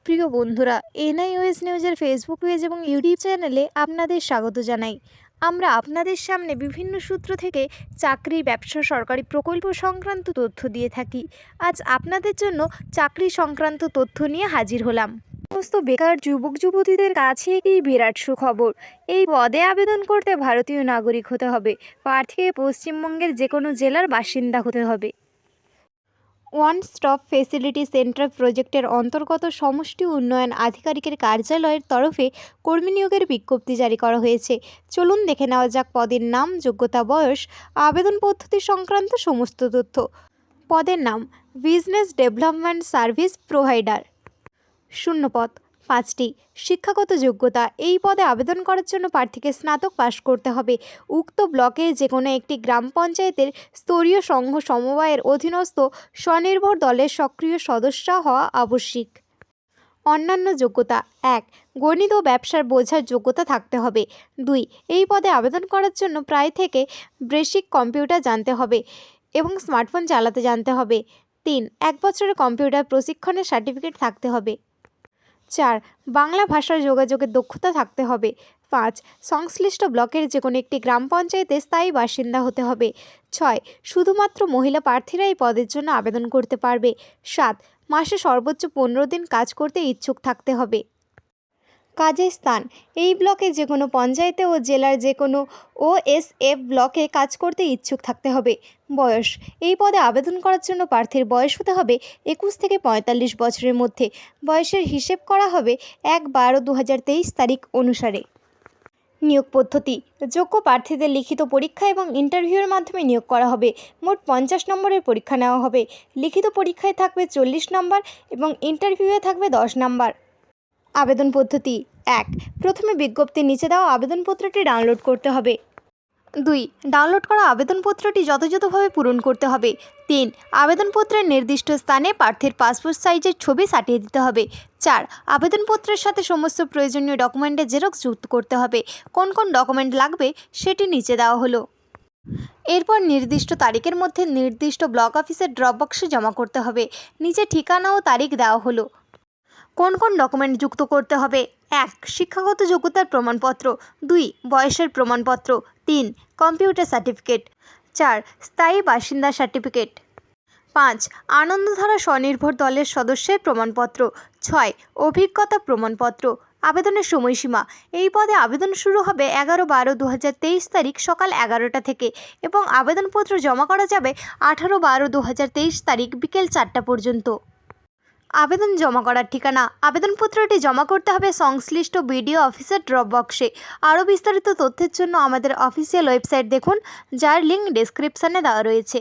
প্রিয় বন্ধুরা, এনআইওএস নিউজের ফেসবুক পেজ এবং ইউটিউব চ্যানেলে আপনাদের স্বাগত জানাই। আমরা আপনাদের সামনে বিভিন্ন সূত্র থেকে চাকরি, ব্যবসা, সরকারি প্রকল্প সংক্রান্ত তথ্য দিয়ে থাকি। আজ আপনাদের জন্য চাকরি সংক্রান্ত তথ্য নিয়ে হাজির হলাম। সমস্ত বেকার যুবক যুবতীদের কাছে একটি বিরাট সুখবর। এই পদে আবেদন করতে ভারতীয় নাগরিক হতে হবে। প্রার্থীকে পশ্চিমবঙ্গের যে কোনো জেলার বাসিন্দা হতে হবে। ওয়ান স্টপ ফেসিলিটি সেন্টার প্রজেক্টের অন্তর্গত সমষ্টি উন্নয়ন আধিকারিকের কার্যালয়ের তরফে কর্মী নিয়োগের বিজ্ঞপ্তি জারি করা হয়েছে। চলুন দেখে নেওয়া যাক পদের নাম, যোগ্যতা, বয়স, আবেদন পদ্ধতি সংক্রান্ত সমস্ত তথ্য। পদের নাম বিজনেস ডেভেলপমেন্ট সার্ভিস প্রোভাইডার। শূন্যপদ 5টি। শিক্ষাগত যোগ্যতা, এই পদে আবেদন করার জন্য প্রার্থীকে স্নাতক পাশ করতে হবে। উক্ত ব্লকের যে কোনো একটি গ্রাম পঞ্চায়েতের স্তরীয় সংঘ সমবায়ের অধীনস্থ স্বনির্ভর দলের সক্রিয় সদস্য হওয়া আবশ্যিক। অন্যান্য যোগ্যতা: 1. গণিত ও ব্যবসার বোঝার যোগ্যতা থাকতে হবে। 2. এই পদে আবেদন করার জন্য প্রায় থেকে বেসিক কম্পিউটার জানতে হবে এবং স্মার্টফোন চালাতে জানতে হবে। 3. 1 বছরের কম্পিউটার প্রশিক্ষণের সার্টিফিকেট থাকতে হবে। 4. বাংলা ভাষার যোগাযোগের দক্ষতা থাকতে হবে। 5. সংশ্লিষ্ট ব্লকের যে কোনো একটি গ্রাম পঞ্চায়েতে স্থায়ী বাসিন্দা হতে হবে। 6. শুধুমাত্র মহিলা প্রার্থীরা এই পদের জন্য আবেদন করতে পারবে। 7. মাসে সর্বোচ্চ 15 দিন কাজ করতে ইচ্ছুক থাকতে হবে। কাজের স্থান: এই ব্লকে যে কোনো পঞ্চায়েতে ও জেলার যে কোনো ওএসএফ ব্লকে কাজ করতে ইচ্ছুক থাকতে হবে। বয়স: এই পদে আবেদন করার জন্য প্রার্থীর বয়স হতে হবে 21 থেকে 45 বছরের মধ্যে। বয়সের হিসেব করা হবে 1/12/2023 তারিখ অনুসারে। নিয়োগ পদ্ধতি: যোগ্য প্রার্থীদের লিখিত পরীক্ষা এবং ইন্টারভিউয়ের মাধ্যমে নিয়োগ করা হবে। মোট 50 নম্বরের পরীক্ষা নেওয়া হবে। লিখিত পরীক্ষায় থাকবে 40 নম্বর এবং ইন্টারভিউয়ে থাকবে 10 নম্বর। আবেদন পদ্ধতি: 1. প্রথমে বিজ্ঞপ্তির নিচে দেওয়া আবেদনপত্রটি ডাউনলোড করতে হবে। 2. ডাউনলোড করা আবেদনপত্রটি যথাযথভাবে পূরণ করতে হবে। 3. আবেদনপত্রের নির্দিষ্ট স্থানে প্রার্থীর পাসপোর্ট সাইজের ছবি সাটিয়ে দিতে হবে। 4. আবেদনপত্রের সাথে সমস্ত প্রয়োজনীয় ডকুমেন্টের জেরক্স যুক্ত করতে হবে। কোন কোন ডকুমেন্ট লাগবে সেটি নিচে দেওয়া হলো। এরপর নির্দিষ্ট তারিখের মধ্যে নির্দিষ্ট ব্লক অফিসের ড্রপ বক্সে জমা করতে হবে। নিচে ঠিকানা ও তারিখ দেওয়া হলো। কোন কোন ডকুমেন্ট যুক্ত করতে হবে: 1. শিক্ষাগত যোগ্যতার প্রমাণপত্র। 2. বয়সের প্রমাণপত্র। 3. Computer certificate. 4. স্থায়ী বাসিন্দা সার্টিফিকেট। 5. আনন্দধারা স্বনির্ভর দলের সদস্যের প্রমাণপত্র। 6. অভিজ্ঞতা প্রমাণপত্র। আবেদনের সময়সীমা: এই পদে আবেদন শুরু হবে 11/12/2023 তারিখ সকাল 11টা থেকে এবং আবেদনপত্র জমা করা যাবে 18/12/2023 তারিখ বিকেল 4টা পর্যন্ত। আবেদন জমা করার ঠিকানা: আবেদনপত্রটি জমা করতে হবে সংশ্লিষ্ট বিডিও অফিসের ড্রপ বক্সে। আরও বিস্তারিত তথ্যের জন্য আমাদের অফিসিয়াল ওয়েবসাইট দেখুন, যার লিঙ্ক ডেসক্রিপশানে দেওয়া রয়েছে।